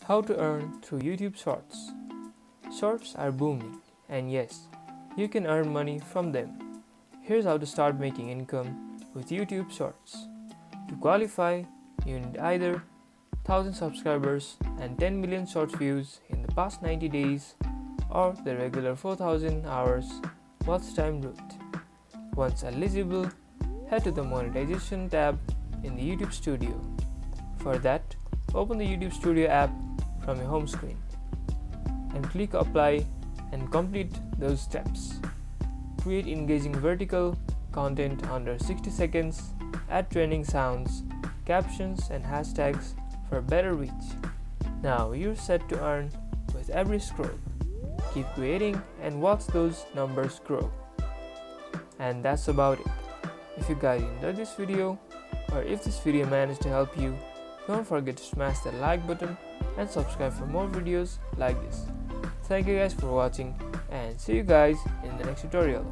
How to earn through YouTube Shorts. Shorts are booming, and yes, you can earn money from them. Here's how to start making income with YouTube Shorts. To qualify, you need either 1000 subscribers and 10 million short views in the past 90 days or the regular 4000 hours watch time route. Once eligible, head to the monetization tab in the YouTube Studio. For that, open the YouTube Studio app from your home screen and click apply and complete those steps. Create engaging vertical content under 60 seconds, add trending sounds, captions and hashtags for better reach. Now you're set to earn with every scroll. Keep creating and watch those numbers grow. And that's about it. If you guys enjoyed this video, or if this video managed to help you, don't forget to smash that like button and subscribe for more videos like this. Thank you guys for watching and see you guys in the next tutorial.